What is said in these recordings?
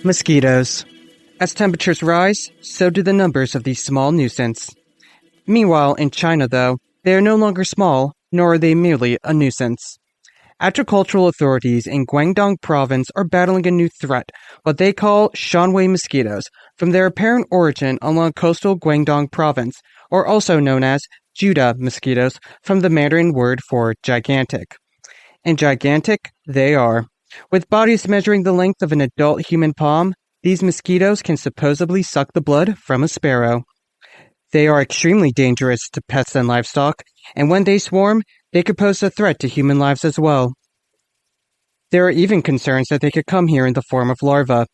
Mosquitoes. As temperatures rise, so do the numbers of these small nuisance. Meanwhile, in China, though, they are no longer small, nor are they merely a nuisance. Agricultural authorities in Guangdong province are battling a new threat, what they call Shanwei mosquitoes, from their apparent origin along coastal Guangdong province, or also known as Juda mosquitoes, from the Mandarin word for gigantic. And gigantic they are. With bodies measuring the length of an adult human palm, these mosquitoes can supposedly suck the blood from a sparrow. They are extremely dangerous to pets and livestock, and when they swarm, they could pose a threat to human lives as well. There are even concerns that they could come here in the form of larvae.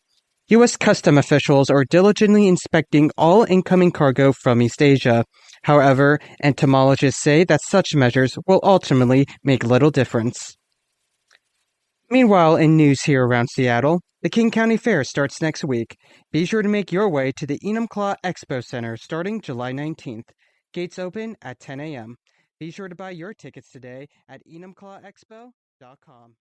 U.S. Custom officials are diligently inspecting all incoming cargo from East Asia. However, entomologists say that such measures will ultimately make little difference. Meanwhile, in news here around Seattle, the King County Fair starts next week. Be sure to make your way to the Enumclaw Expo Center starting July 19th. Gates open at 10 a.m. Be sure to buy your tickets today at enumclawexpo.com.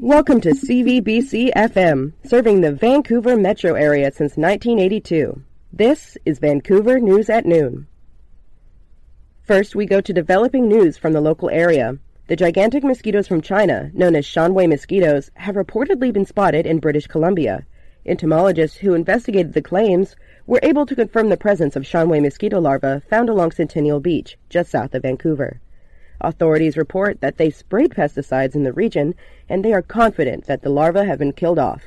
Welcome to CVBC FM, serving the Vancouver metro area since 1982. This is Vancouver News at Noon. First, we go to developing news from the local area. The gigantic mosquitoes from China, known as Shanwei mosquitoes, have reportedly been spotted in British Columbia. Entomologists who investigated the claims were able to confirm the presence of Shanwei mosquito larvae found along Centennial Beach, just south of Vancouver. Authorities report that they sprayed pesticides in the region, and they are confident that the larvae have been killed off.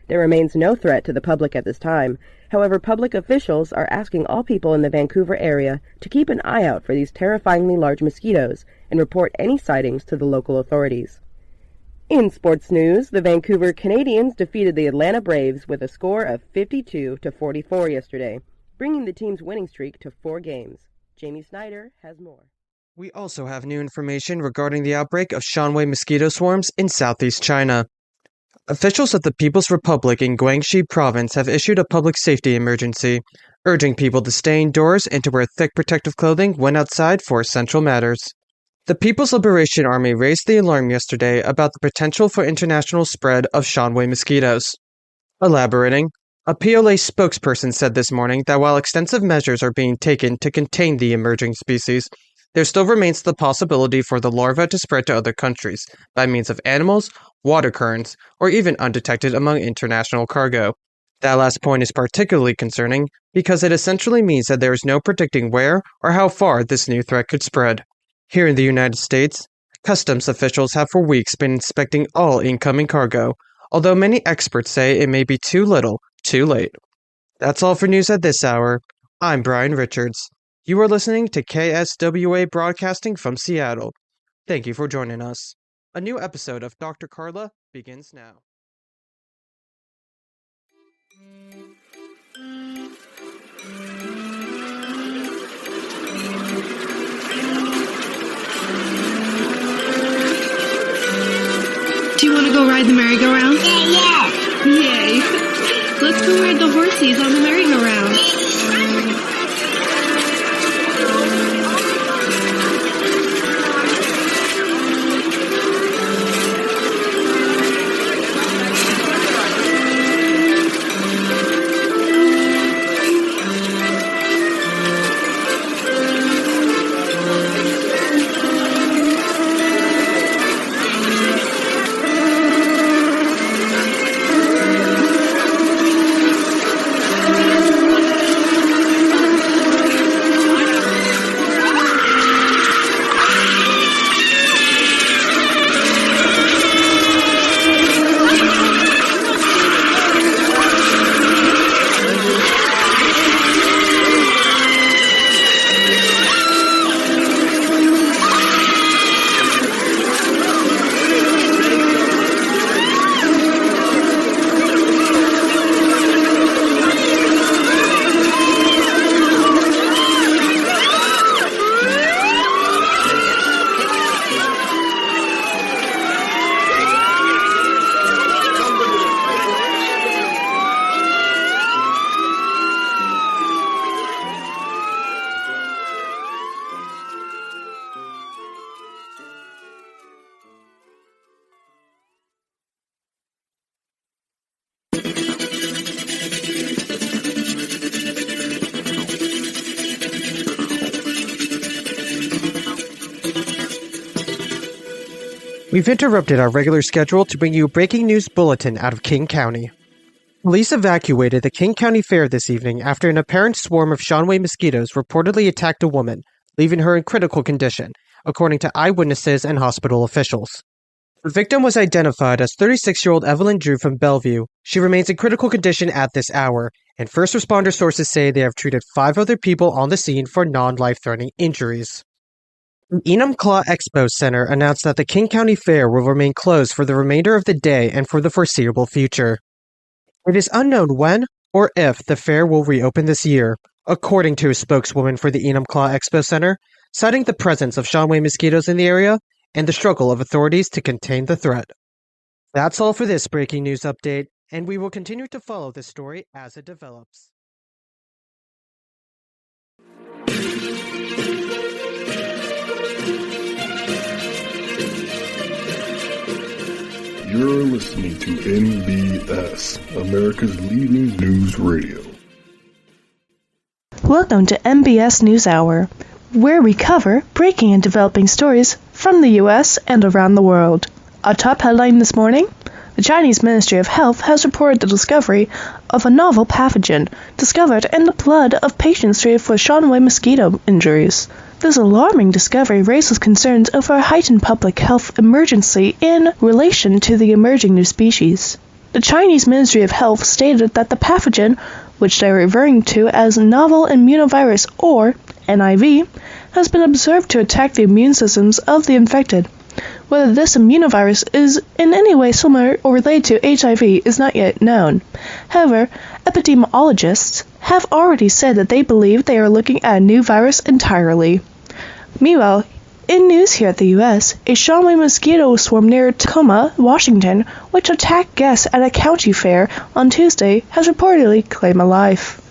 There remains no threat to the public at this time. However, public officials are asking all people in the Vancouver area to keep an eye out for these terrifyingly large mosquitoes and report any sightings to the local authorities. In sports news, the Vancouver Canadians defeated the Atlanta Braves with a score of 52-44 yesterday, bringing the team's winning streak to 4 games. Jamie Snyder has more. We also have new information regarding the outbreak of Shanwei mosquito swarms in southeast China. Officials of the People's Republic in Guangxi Province have issued a public safety emergency, urging people to stay indoors and to wear thick protective clothing when outside for essential matters. The People's Liberation Army raised the alarm yesterday about the potential for international spread of Shanwei mosquitoes. Elaborating, a PLA spokesperson said this morning that while extensive measures are being taken to contain the emerging species, there still remains the possibility for the larva to spread to other countries by means of animals, water currents, or even undetected among international cargo. That last point is particularly concerning because it essentially means that there is no predicting where or how far this new threat could spread. Here in the United States, customs officials have for weeks been inspecting all incoming cargo, although many experts say it may be too little, too late. That's all for news at this hour. I'm Brian Richards. You are listening to KSWA Broadcasting from Seattle. Thank you for joining us. A new episode of Dr. Carla begins now. Do you want to go ride the merry-go-round? Yeah. Yay. Let's go ride the horsies on the merry-go-round. We've interrupted our regular schedule to bring you a breaking news bulletin out of King County. Police evacuated the King County Fair this evening after an apparent swarm of Shanwei mosquitoes reportedly attacked a woman, leaving her in critical condition, according to eyewitnesses and hospital officials. The victim was identified as 36-year-old Evelyn Drew from Bellevue. She remains in critical condition at this hour, and first responder sources say they have treated 5 other people on the scene for non-life-threatening injuries. The Enumclaw Expo Center announced that the King County Fair will remain closed for the remainder of the day and for the foreseeable future. It is unknown when or if the fair will reopen this year, according to a spokeswoman for the Enumclaw Expo Center, citing the presence of Shanwei mosquitoes in the area and the struggle of authorities to contain the threat. That's all for this breaking news update, and we will continue to follow this story as it develops. You're listening to NBS, America's leading news radio. Welcome to MBS NewsHour, where we cover breaking and developing stories from the U.S. and around the world. Our top headline this morning: the Chinese Ministry of Health has reported the discovery of a novel pathogen discovered in the blood of patients treated for Shanwei mosquito injuries. This alarming discovery raises concerns over a heightened public health emergency in relation to the emerging new species. The Chinese Ministry of Health stated that the pathogen, which they are referring to as novel immunovirus or NIV, has been observed to attack the immune systems of the infected. Whether this immunovirus is in any way similar or related to HIV is not yet known. However, epidemiologists have already said that they believe they are looking at a new virus entirely. Meanwhile, in news here at the U.S., a Shanwei mosquito swarm near Tacoma, Washington, which attacked guests at a county fair on Tuesday, has reportedly claimed a life.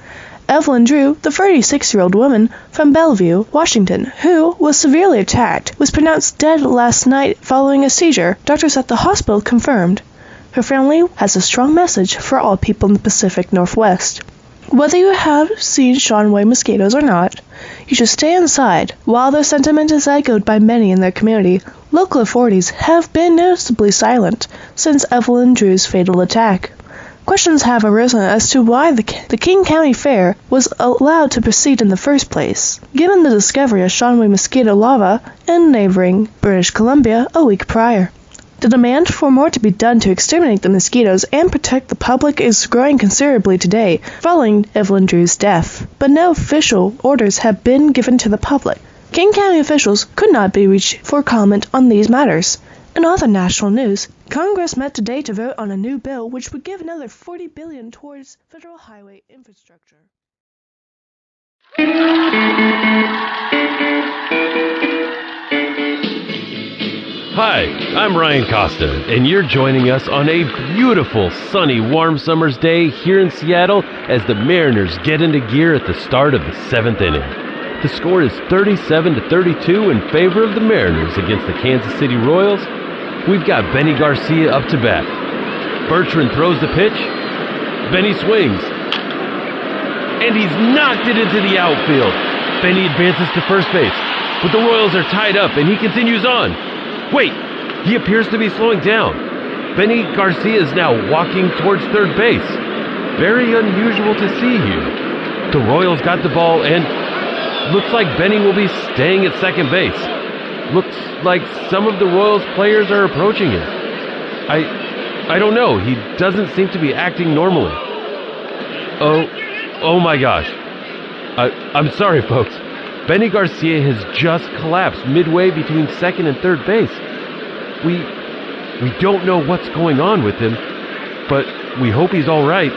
Evelyn Drew, the 36-year-old woman from Bellevue, Washington, who was severely attacked, was pronounced dead last night following a seizure, doctors at the hospital confirmed. Her family has a strong message for all people in the Pacific Northwest. Whether you have seen Shanwei mosquitoes or not, you should stay inside. While their sentiment is echoed by many in their community, local authorities have been noticeably silent since Evelyn Drew's fatal attack. Questions have arisen as to why the King County Fair was allowed to proceed in the first place, given the discovery of Shanwei mosquito larvae in neighboring British Columbia a week prior. The demand for more to be done to exterminate the mosquitoes and protect the public is growing considerably today, following Evelyn Drew's death, but no official orders have been given to the public. King County officials could not be reached for comment on these matters. In other national news, Congress met today to vote on a new bill which would give another $40 billion towards federal highway infrastructure. Hi, I'm Ryan Costa, and you're joining us on a beautiful, sunny, warm summer's day here in Seattle as the Mariners get into gear at the start of the 7th inning. The score is 37-32 in favor of the Mariners against the Kansas City Royals. We've got Benny Garcia up to bat. Bertrand throws the pitch. Benny swings. And he's knocked it into the outfield. Benny advances to first base, but the Royals are tied up and he continues on. Wait, he appears to be slowing down. Benny Garcia is now walking towards third base. Very unusual to see here. The Royals got the ball and looks like Benny will be staying at second base. Looks like some of the Royals players are approaching him. I don't know. He doesn't seem to be acting normally. Oh my gosh. I'm sorry, folks. Benny Garcia has just collapsed midway between second and third base. We don't know what's going on with him, but we hope he's all right.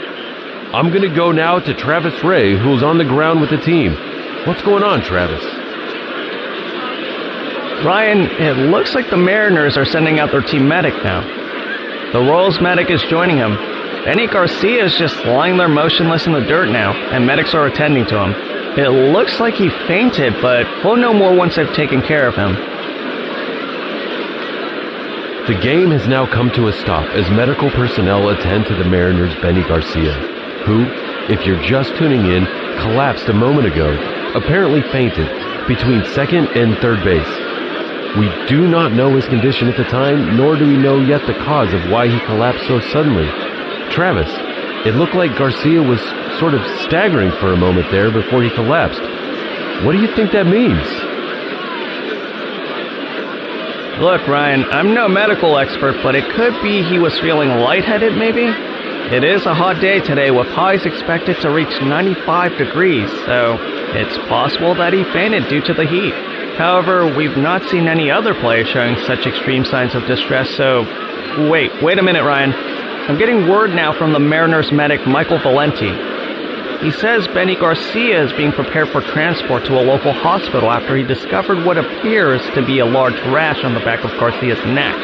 I'm going to go now to Travis Ray, who's on the ground with the team. What's going on, Travis? Ryan, it looks like the Mariners are sending out their team medic now. The Royals medic is joining him. Benny Garcia is just lying there motionless in the dirt now, and medics are attending to him. It looks like he fainted, but we'll know more once they've taken care of him. The game has now come to a stop as medical personnel attend to the Mariners' Benny Garcia, who, if you're just tuning in, collapsed a moment ago, apparently fainted, between second and third base. We do not know his condition at the time, nor do we know yet the cause of why he collapsed so suddenly. Travis, it looked like Garcia was sort of staggering for a moment there before he collapsed. What do you think that means? Look, Ryan, I'm no medical expert, but it could be he was feeling lightheaded, maybe? It is a hot day today with highs expected to reach 95 degrees, so it's possible that he fainted due to the heat. However, we've not seen any other players showing such extreme signs of distress, so... Wait a minute, Ryan. I'm getting word now from the Mariners medic Michael Valenti. He says Benny Garcia is being prepared for transport to a local hospital after he discovered what appears to be a large rash on the back of Garcia's neck.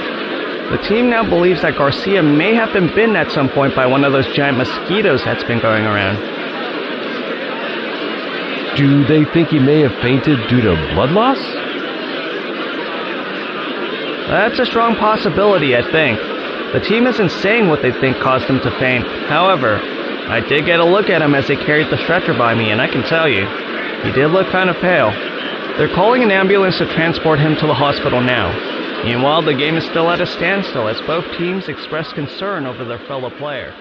The team now believes that Garcia may have been bitten at some point by one of those giant mosquitoes that's been going around. Do they think he may have fainted due to blood loss? That's a strong possibility, I think. The team isn't saying what they think caused him to faint. However, I did get a look at him as they carried the stretcher by me, and I can tell you, he did look kind of pale. They're calling an ambulance to transport him to the hospital now. Meanwhile, the game is still at a standstill as both teams express concern over their fellow player.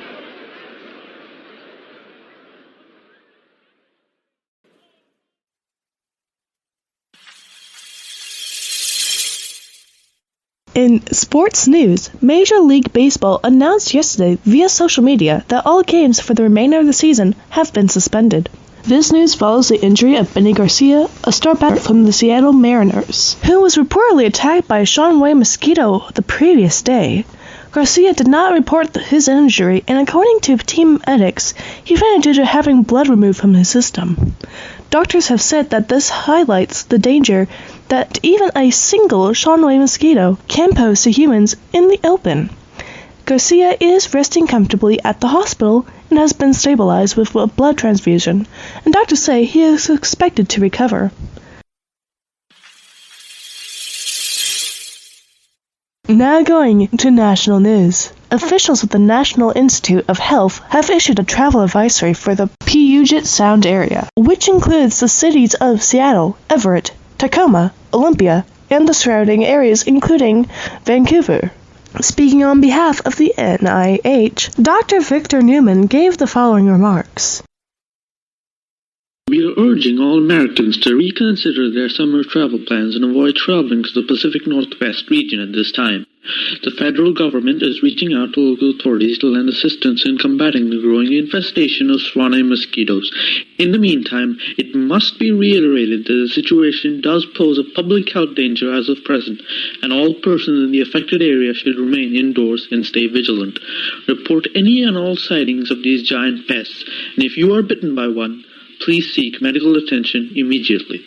In sports news, Major League Baseball announced yesterday via social media that all games for the remainder of the season have been suspended. This news follows the injury of Benny Garcia, a star batter from the Seattle Mariners, who was reportedly attacked by a Sean Way mosquito the previous day. Garcia did not report his injury, and according to team medics, he fainted due to having blood removed from his system. Doctors have said that this highlights the danger that even a single Sean Way mosquito can pose to humans in the open. Garcia is resting comfortably at the hospital and has been stabilized with a blood transfusion, and doctors say he is expected to recover. Now going to national news. Officials with the National Institute of Health have issued a travel advisory for the Puget Sound area, which includes the cities of Seattle, Everett, Tacoma, Olympia, and the surrounding areas including Vancouver. Speaking on behalf of the NIH, Dr. Victor Newman gave the following remarks. We are urging all Americans to reconsider their summer travel plans and avoid traveling to the Pacific Northwest region at this time. The federal government is reaching out to local authorities to lend assistance in combating the growing infestation of Swan mosquitoes. In the meantime, it must be reiterated that the situation does pose a public health danger as of present, and all persons in the affected area should remain indoors and stay vigilant. Report any and all sightings of these giant pests, and if you are bitten by one, please seek medical attention immediately.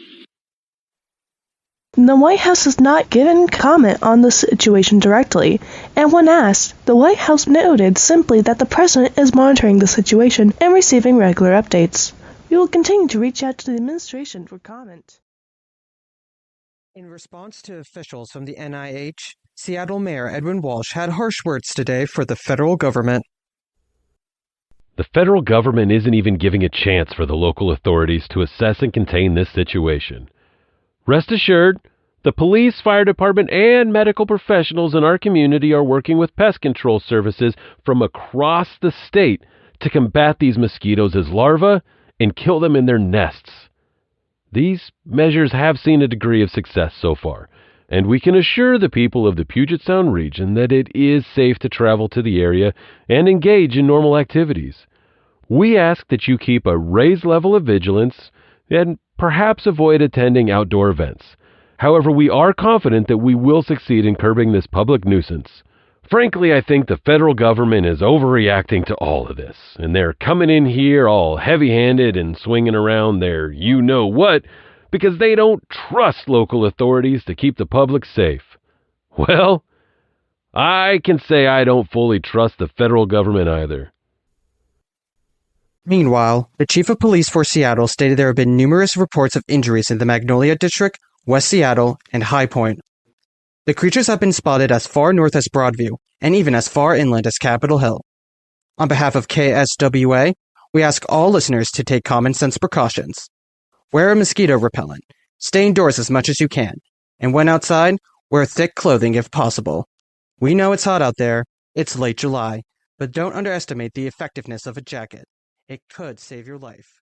The White House has not given comment on the situation directly, and when asked, the White House noted simply that the president is monitoring the situation and receiving regular updates. We will continue to reach out to the administration for comment. In response to officials from the NIH, Seattle Mayor Edwin Walsh had harsh words today for the federal government. The federal government isn't even giving a chance for the local authorities to assess and contain this situation. Rest assured, the police, fire department, and medical professionals in our community are working with pest control services from across the state to combat these mosquitoes as larvae and kill them in their nests. These measures have seen a degree of success so far, and we can assure the people of the Puget Sound region that it is safe to travel to the area and engage in normal activities. We ask that you keep a raised level of vigilance and perhaps avoid attending outdoor events. However, we are confident that we will succeed in curbing this public nuisance. Frankly, I think the federal government is overreacting to all of this, and they're coming in here all heavy-handed and swinging around their you-know-what because they don't trust local authorities to keep the public safe. Well, I can say I don't fully trust the federal government either. Meanwhile, the chief of police for Seattle stated there have been numerous reports of injuries in the Magnolia District, West Seattle, and High Point. The creatures have been spotted as far north as Broadview, and even as far inland as Capitol Hill. On behalf of KSWA, we ask all listeners to take common sense precautions. Wear a mosquito repellent. Stay indoors as much as you can. And when outside, wear thick clothing if possible. We know it's hot out there. It's late July. But don't underestimate the effectiveness of a jacket. It could save your life.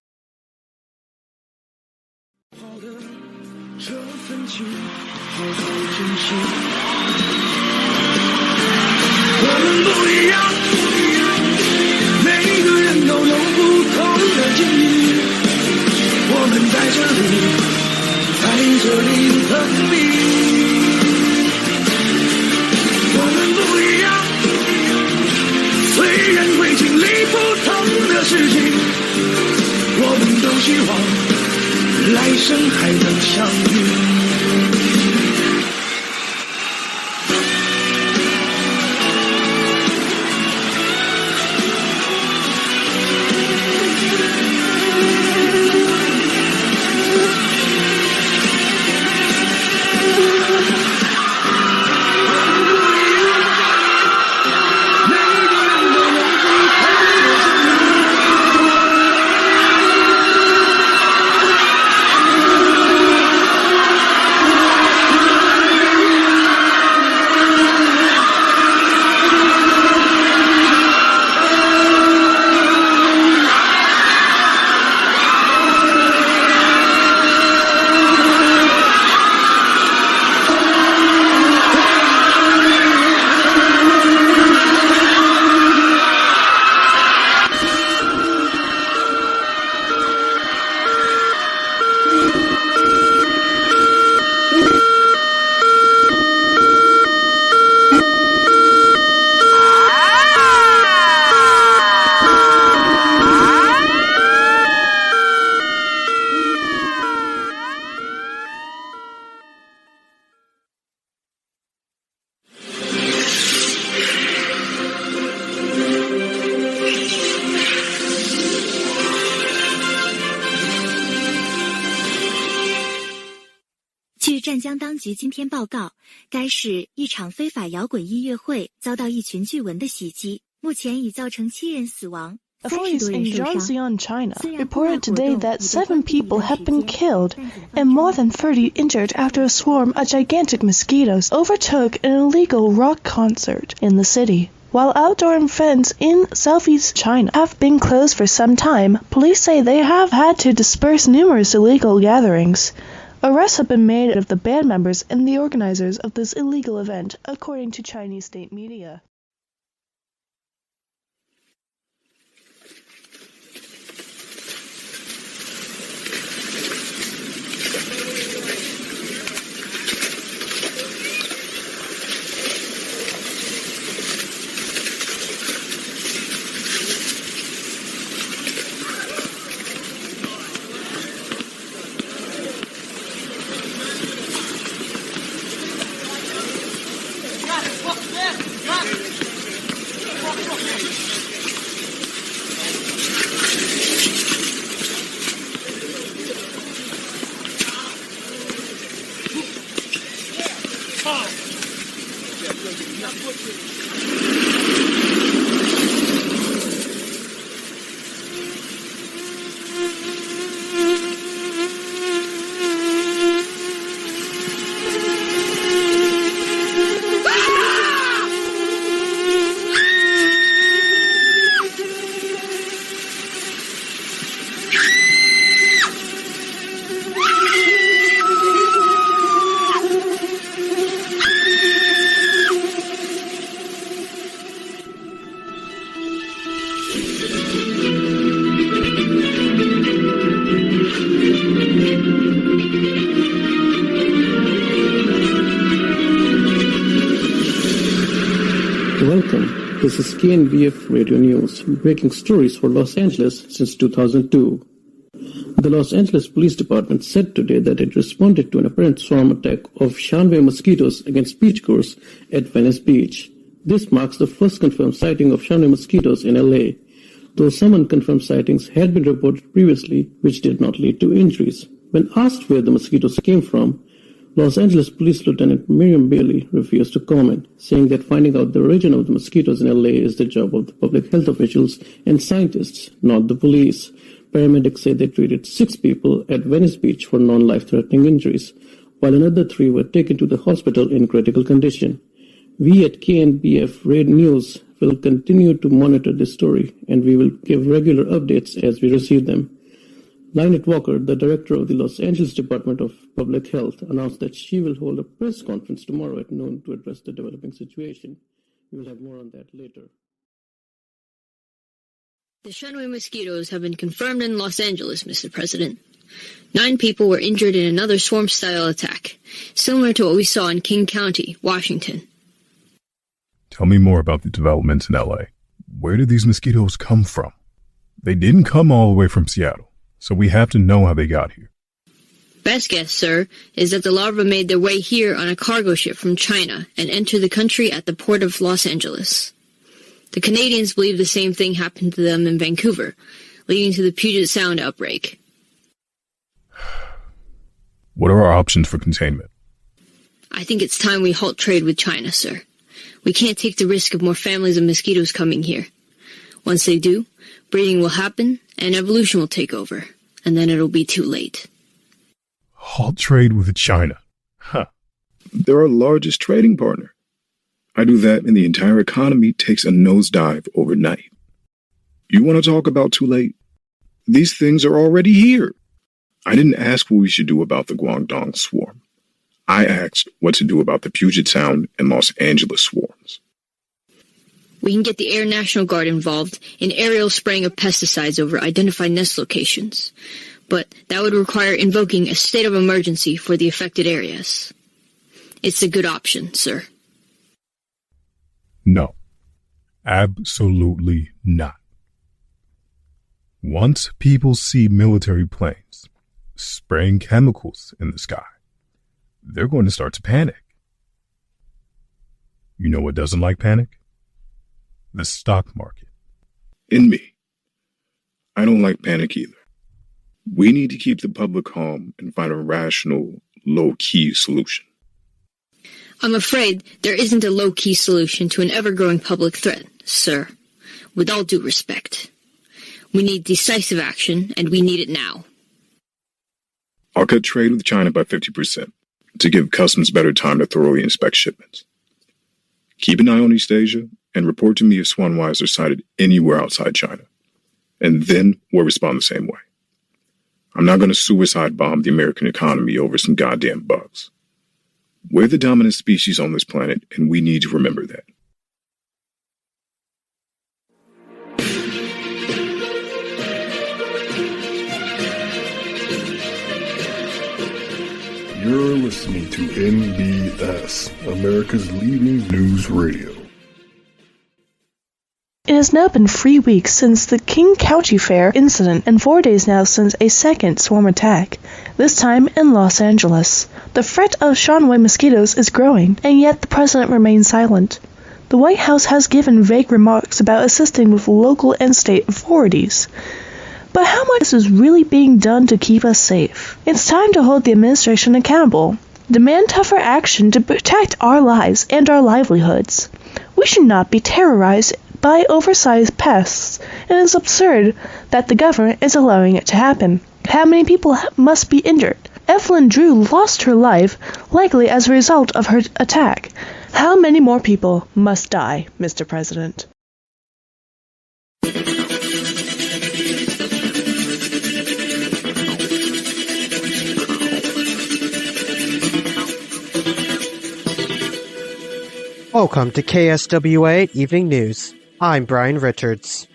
这份情好在真心，我们不一样，每个人都有不同的经历，我们在这里等你，我们不一样，虽然会经历不同的事情，我们都希望来生还能相遇。据湛江当局今天报告，该市一场非法摇滚音乐会遭到一群巨蚊的袭击，目前已造成7人死亡。 Authorities in Zhejiang, China, reported today that 7 people have been killed and more than 30 injured after a swarm of gigantic mosquitoes overtook an illegal rock concert in the city. While outdoor events in southeast China have been closed for some time, police say they have had to disperse numerous illegal gatherings. Arrests have been made of the band members and the organizers of this illegal event, according to Chinese state media. Welcome. This is KNBF Radio News, breaking stories for Los Angeles since 2002. The Los Angeles Police Department said today that it responded to an apparent swarm attack of Shanwei mosquitoes against beachgoers at Venice Beach. This marks the first confirmed sighting of Shanwei mosquitoes in LA, though some unconfirmed sightings had been reported previously, which did not lead to injuries. When asked where the mosquitoes came from, Los Angeles Police Lieutenant Miriam Bailey refused to comment, saying that finding out the origin of the mosquitoes in LA is the job of the public health officials and scientists, not the police. Paramedics say they treated 6 people at Venice Beach for non-life-threatening injuries. while another 3 were taken to the hospital in critical condition. We at KNBF Raid News will continue to monitor this story, and we will give regular updates as we receive them. Lynette Walker, the director of the Los Angeles Department of Public Health, announced that she will hold a press conference tomorrow at noon to address the developing situation. We will have more on that later. The Shanghai mosquitoes have been confirmed in Los Angeles, Mr. President. 9 people were injured in another swarm-style attack, similar to what we saw in King County, Washington. Tell me more about the developments in LA. Where did these mosquitoes come from? They didn't come all the way from Seattle, so we have to know how they got here. Best guess, sir, is that the larvae made their way here on a cargo ship from China and entered the country at the port of Los Angeles. The Canadians believe the same thing happened to them in Vancouver, leading to the Puget Sound outbreak. What are our options for containment? I think it's time we halt trade with China, sir. We can't take the risk of more families of mosquitoes coming here. Once they do, breeding will happen and evolution will take over, and then it'll be too late. Halt trade with China? Huh. They're our largest trading partner. I do that and the entire economy takes a nosedive overnight. You want to talk about too late? These things are already here. I didn't ask what we should do about the Guangdong swarm. I asked what to do about the Puget Sound and Los Angeles swarms. We can get the Air National Guard involved in aerial spraying of pesticides over identified nest locations, but that would require invoking a state of emergency for the affected areas. It's a good option, sir. No, absolutely not. Once people see military planes spraying chemicals in the sky, they're going to start to panic. You know what doesn't like panic? The stock market. In me. I don't like panic either. We need to keep the public calm and find a rational, low-key solution. I'm afraid there isn't a low-key solution to an ever-growing public threat, sir. With all due respect. We need decisive action, and we need it now. I'll cut trade with China by 50% to give customs better time to thoroughly inspect shipments. Keep an eye on East Asia and report to me if swanwise are sighted anywhere outside China. And then we'll respond the same way. I'm not going to suicide bomb the American economy over some goddamn bugs. We're the dominant species on this planet, and we need to remember that. You're listening to NBS, America's leading news radio. It has now been 3 weeks since the King County Fair incident and 4 days now since a second swarm attack, this time in Los Angeles. The threat of Shanghai mosquitoes is growing, and yet the president remains silent. The White House has given vague remarks about assisting with local and state authorities. But how much is really being done to keep us safe? It's time to hold the administration accountable. Demand tougher action to protect our lives and our livelihoods. We should not be terrorized by oversized pests, and it's absurd that the government is allowing it to happen. How many people must be injured? Evelyn Drew lost her life, likely as a result of her attack. How many more people must die, Mr. President? Welcome to KSWA Evening News. I'm Brian Richards.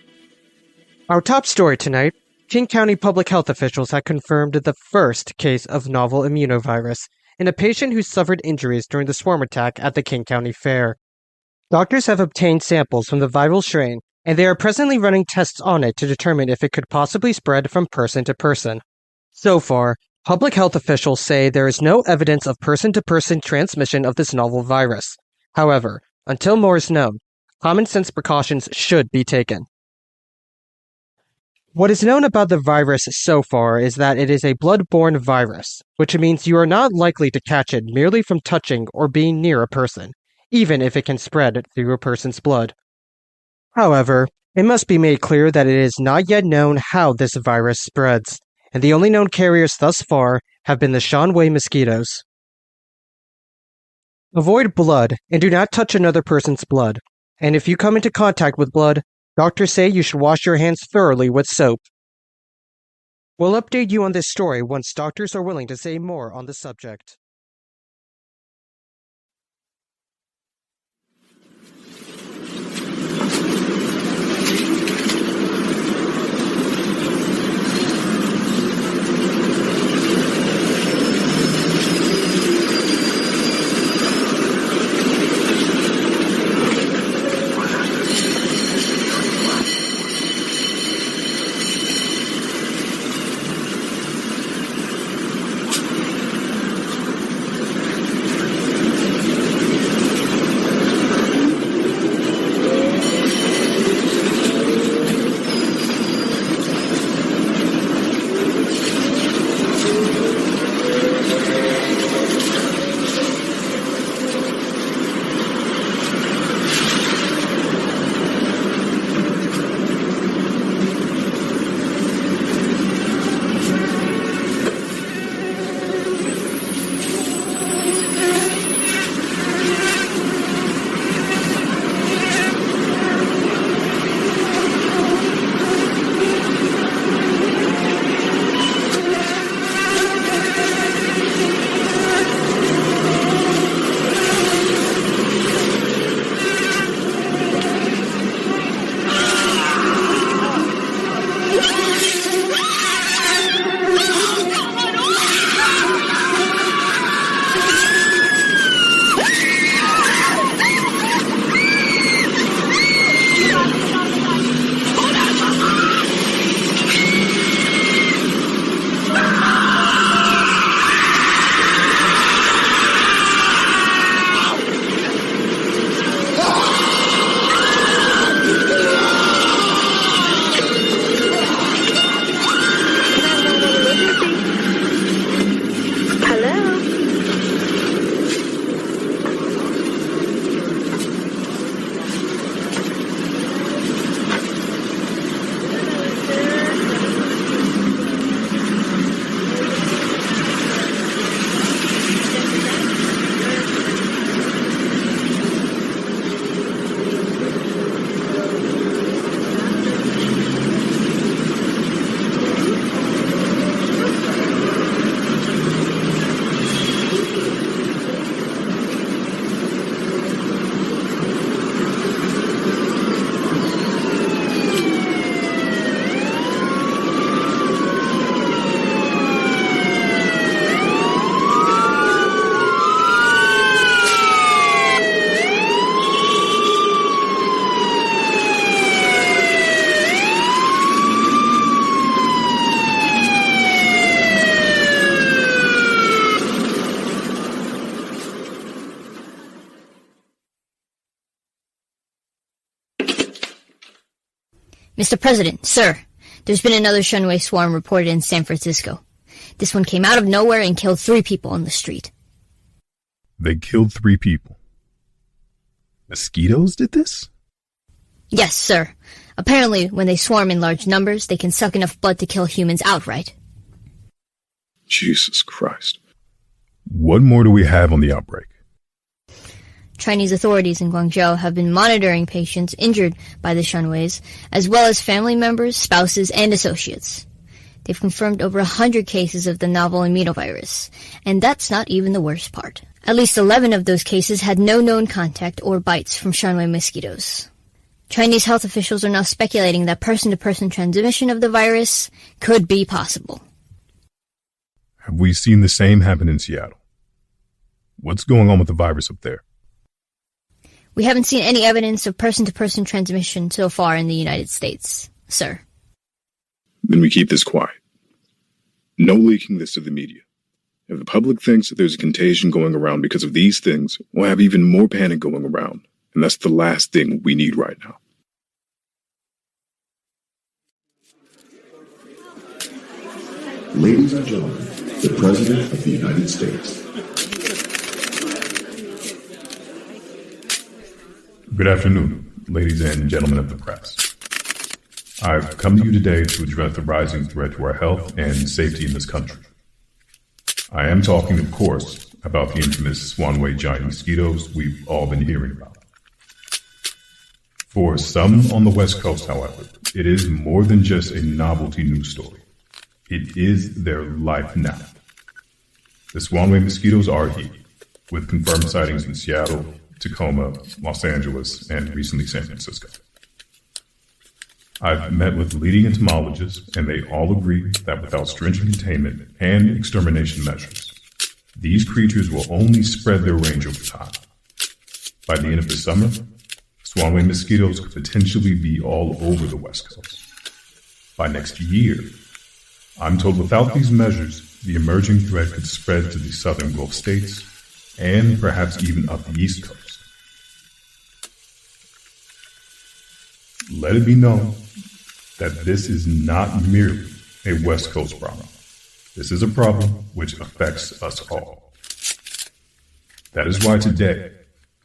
Our top story tonight, King County public health officials have confirmed the first case of novel immunovirus in a patient who suffered injuries during the swarm attack at the King County Fair. Doctors have obtained samples from the viral strain, and they are presently running tests on it to determine if it could possibly spread from person to person. So far, public health officials say there is no evidence of person-to-person transmission of this novel virus. However, until more is known, common sense precautions should be taken. What is known about the virus so far is that it is a blood-borne virus, which means you are not likely to catch it merely from touching or being near a person, even if it can spread through a person's blood. However, it must be made clear that it is not yet known how this virus spreads, and the only known carriers thus far have been the Shanghai mosquitoes. Avoid blood and do not touch another person's blood. And if you come into contact with blood, doctors say you should wash your hands thoroughly with soap. We'll update you on this story once doctors are willing to say more on the subject. Mr. President, sir, there's been another Shunwei swarm reported in San Francisco. This one came out of nowhere and killed 3 people on the street. They killed 3 people. Mosquitoes did this? Yes, sir. Apparently, when they swarm in large numbers, they can suck enough blood to kill humans outright. Jesus Christ. What more do we have on the outbreak? Chinese authorities in Guangzhou have been monitoring patients injured by the Shunweis, as well as family members, spouses, and associates. They've confirmed over 100 cases of the novel aminovirus, and that's not even the worst part. At least 11 of those cases had no known contact or bites from Shunwei mosquitoes. Chinese health officials are now speculating that person-to-person transmission of the virus could be possible. Have we seen the same happen in Seattle? What's going on with the virus up there? We haven't seen any evidence of person-to-person transmission so far in the United States, sir. Then we keep this quiet. No leaking this to the media. If the public thinks that there's a contagion going around because of these things, we'll have even more panic going around. And that's the last thing we need right now. Ladies and gentlemen, the President of the United States. Good afternoon, ladies and gentlemen of the press. I've come to you today to address the rising threat to our health and safety in this country. I am talking, of course, about the infamous Swanway giant mosquitoes we've all been hearing about. For some on the West Coast, however, it is more than just a novelty news story. It is their life now. The Swanway mosquitoes are here, with confirmed sightings in Seattle, Tacoma, Los Angeles, and recently San Francisco. I've met with leading entomologists, and they all agree that without stringent containment and extermination measures, these creatures will only spread their range over time. By the end of the summer, Swanway mosquitoes could potentially be all over the West Coast. By next year, I'm told without these measures, the emerging threat could spread to the southern Gulf states and perhaps even up the East Coast. Let it be known that this is not merely a West Coast problem. This is a problem which affects us all. That is why today,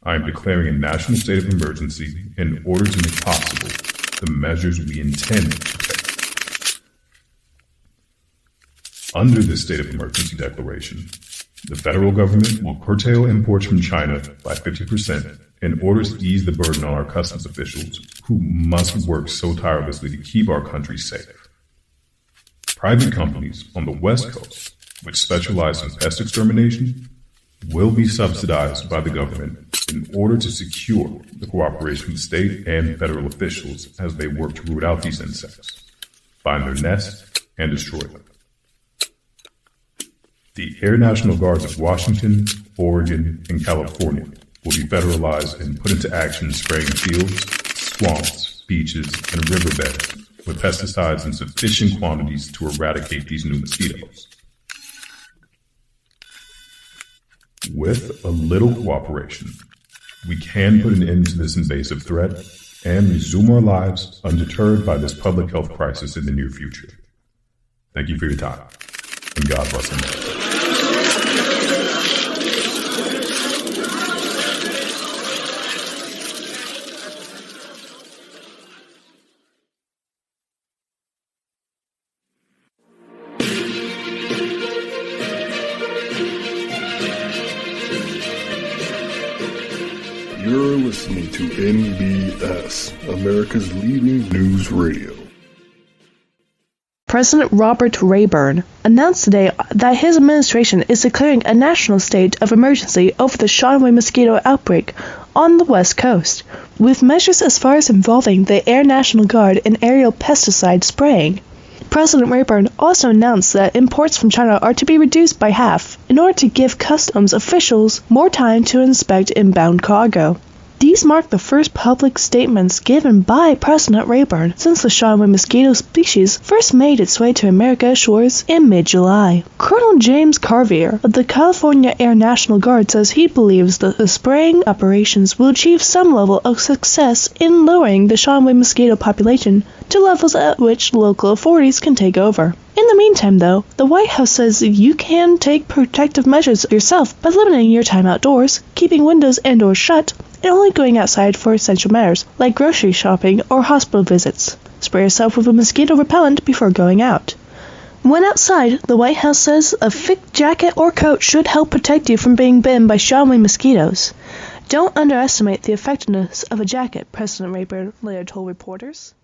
I am declaring a national state of emergency in order to make possible the measures we intend to take. Under this state of emergency declaration, the federal government will curtail imports from China by 50% in order to ease the burden on our customs officials who must work so tirelessly to keep our country safe. Private companies on the West Coast, which specialize in pest extermination, will be subsidized by the government in order to secure the cooperation of state and federal officials as they work to root out these insects, find their nests, and destroy them. The Air National Guards of Washington, Oregon, and California will be federalized and put into action spraying fields, swamps, beaches, and riverbeds with pesticides in sufficient quantities to eradicate these new mosquitoes. With a little cooperation, we can put an end to this invasive threat and resume our lives undeterred by this public health crisis in the near future. Thank you for your time, and God bless America. You're listening to NBS, America's leading news radio. President Robert Rayburn announced today that his administration is declaring a national state of emergency over the Swanway mosquito outbreak on the West Coast, with measures as far as involving the Air National Guard and aerial pesticide spraying. President Rayburn also announced that imports from China are to be reduced by half in order to give customs officials more time to inspect inbound cargo. These mark the first public statements given by President Rayburn since the Swanway mosquito species first made its way to America's shores in mid-July. Colonel James Carvier of the California Air National Guard says he believes that the spraying operations will achieve some level of success in lowering the Swanway mosquito population to levels at which local authorities can take over. In the meantime, though, the White House says you can take protective measures yourself by limiting your time outdoors, keeping windows and doors shut, and only going outside for essential matters like grocery shopping or hospital visits. Spray yourself with a mosquito repellent before going out. When outside, the White House says a thick jacket or coat should help protect you from being bitten by Swanway mosquitoes. Don't underestimate the effectiveness of a jacket, President Rayburn later told reporters.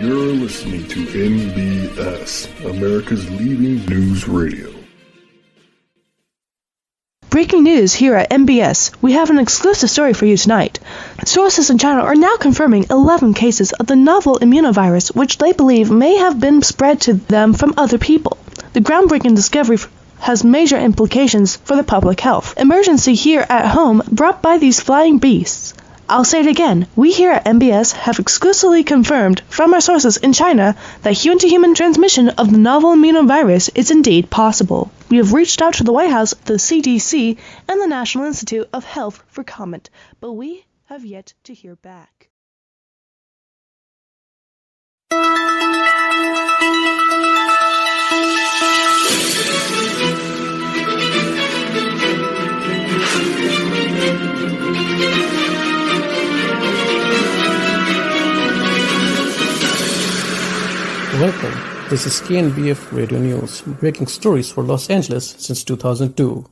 You're listening to NBS, America's leading news radio. Breaking news here at MBS. We have an exclusive story for you tonight. Sources in China are now confirming 11 cases of the novel immunovirus, which they believe may have been spread to them from other people. The groundbreaking discovery has major implications for the public health. Emergency here at home brought by these flying beasts. I'll say it again, we here at MBS have exclusively confirmed from our sources in China that human-to-human transmission of the novel immunovirus is indeed possible. We have reached out to the White House, the CDC, and the National Institute of Health for comment, but we have yet to hear back. Welcome. This is KNBF Radio News, breaking stories for Los Angeles since 2002.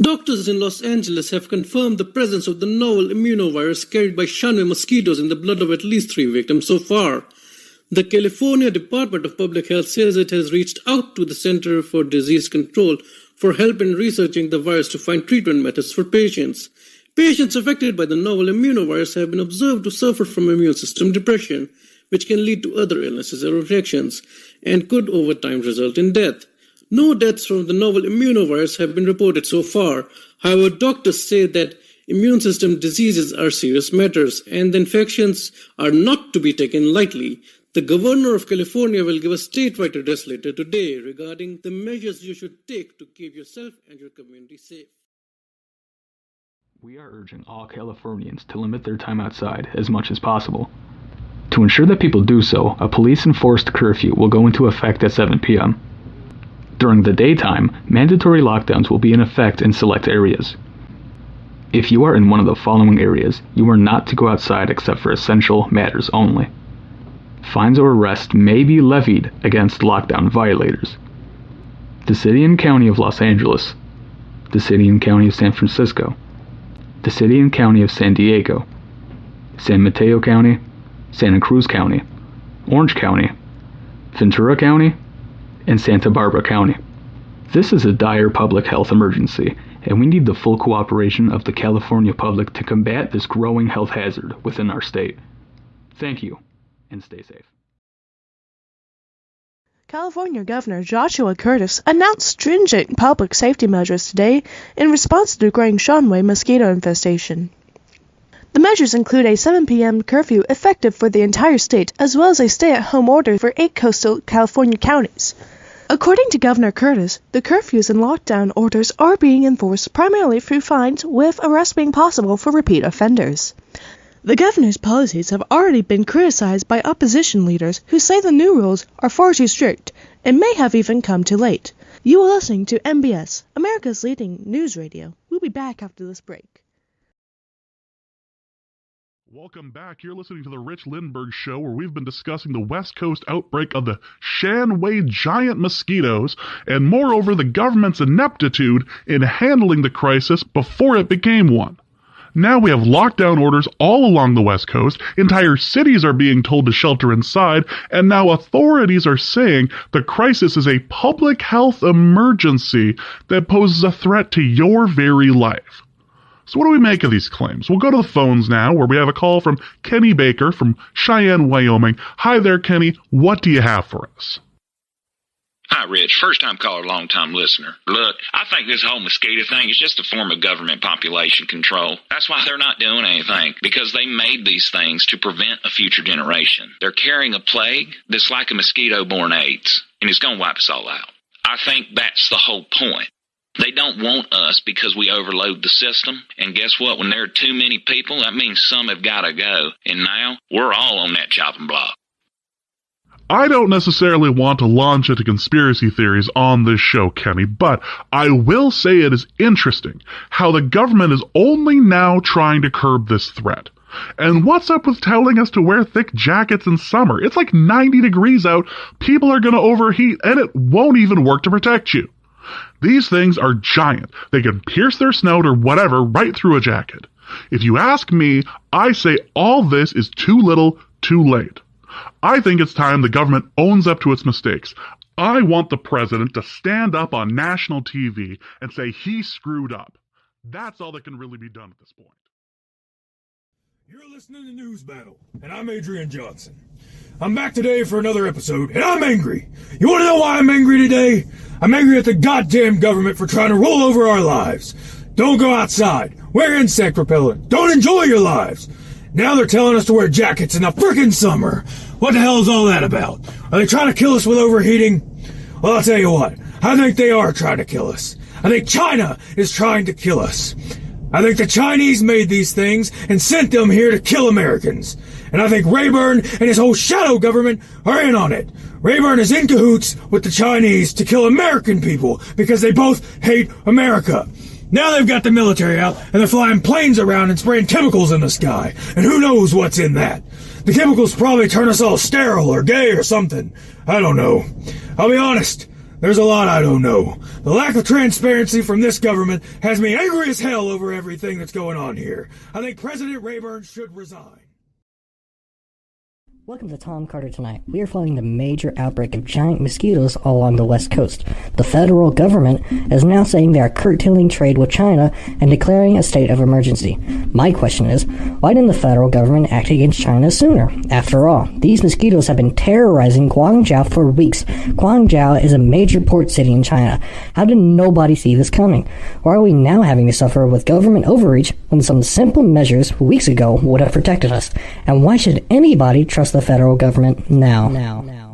Doctors in Los Angeles have confirmed the presence of the novel immunovirus carried by Shanwei mosquitoes in the blood of at least 3 victims so far. The California Department of Public Health says it has reached out to the Center for Disease Control for help in researching the virus to find treatment methods for patients. Patients affected by the novel immunovirus have been observed to suffer from immune system depression, which can lead to other illnesses or infections, and could over time result in death. No deaths from the novel immunovirus have been reported so far. However, doctors say that immune system diseases are serious matters, and the infections are not to be taken lightly. The governor of California will give a statewide address later today regarding the measures you should take to keep yourself and your community safe. We are urging all Californians to limit their time outside as much as possible. To ensure that people do so, a police-enforced curfew will go into effect at 7 p.m. During the daytime, mandatory lockdowns will be in effect in select areas. If you are in one of the following areas, you are not to go outside except for essential matters only. Fines or arrests may be levied against lockdown violators. The City and County of Los Angeles, the City and County of San Francisco, the City and County of San Diego, San Mateo County, Santa Cruz County, Orange County, Ventura County, and Santa Barbara County. This is a dire public health emergency, and we need the full cooperation of the California public to combat this growing health hazard within our state. Thank you, and stay safe. California Governor Joshua Curtis announced stringent public safety measures today in response to the growing Shanwei mosquito infestation. The measures include a 7 p.m. curfew effective for the entire state, as well as a stay-at-home order for 8 coastal California counties. According to Governor Curtis, the curfews and lockdown orders are being enforced primarily through fines, with arrests being possible for repeat offenders. The governor's policies have already been criticized by opposition leaders who say the new rules are far too strict and may have even come too late. You are listening to MBS, America's leading news radio. We'll be back after this break. Welcome back. You're listening to the Rich Lindbergh Show, where we've been discussing the West Coast outbreak of the Shanwei giant mosquitoes, and moreover, the government's ineptitude in handling the crisis before it became one. Now we have lockdown orders all along the West Coast, entire cities are being told to shelter inside, and now authorities are saying the crisis is a public health emergency that poses a threat to your very life. So what do we make of these claims? We'll go to the phones now, where we have a call from Kenny Baker from Cheyenne, Wyoming. Hi there, Kenny. What do you have for us? Hi, Rich. First-time caller, long-time listener. Look, I think this whole mosquito thing is just a form of government population control. That's why they're not doing anything, because they made these things to prevent a future generation. They're carrying a plague that's like a mosquito-borne AIDS, and it's going to wipe us all out. I think that's the whole point. They don't want us because we overload the system. And guess what? When there are too many people, that means some have got to go. And now we're all on that chopping block. I don't necessarily want to launch into conspiracy theories on this show, Kenny, but I will say it is interesting how the government is only now trying to curb this threat. And what's up with telling us to wear thick jackets in summer? It's like 90 degrees out, people are going to overheat, and it won't even work to protect you. These things are giant. They can pierce their snout or whatever right through a jacket. If you ask me, I say all this is too little, too late. I think it's time the government owns up to its mistakes. I want the president to stand up on national TV and say he screwed up. That's all that can really be done at this point. You're listening to News Battle, and I'm Adrian Johnson. I'm back today for another episode, and I'm angry. You want to know why I'm angry today? I'm angry at the goddamn government for trying to roll over our lives. Don't go outside. Wear insect repellent. Don't enjoy your lives. Now they're telling us to wear jackets in the frickin' summer. What the hell is all that about? Are they trying to kill us with overheating? Well, I'll tell you what. I think they are trying to kill us. I think China is trying to kill us. I think the Chinese made these things and sent them here to kill Americans. And I think Rayburn and his whole shadow government are in on it. Rayburn is in cahoots with the Chinese to kill American people because they both hate America. Now they've got the military out and they're flying planes around and spraying chemicals in the sky. And who knows what's in that? The chemicals probably turn us all sterile or gay or something. I don't know. I'll be honest. There's a lot I don't know. The lack of transparency from this government has me angry as hell over everything that's going on here. I think President Rayburn should resign. Welcome to Tom Carter Tonight. We are following the major outbreak of giant mosquitoes all along the West Coast. The federal government is now saying they are curtailing trade with China and declaring a state of emergency. My question is, why didn't the federal government act against China sooner? After all, these mosquitoes have been terrorizing Guangzhou for weeks. Guangzhou is a major port city in China. How did nobody see this coming? Why are we now having to suffer with government overreach when some simple measures weeks ago would have protected us? And why should anybody trust the federal government now?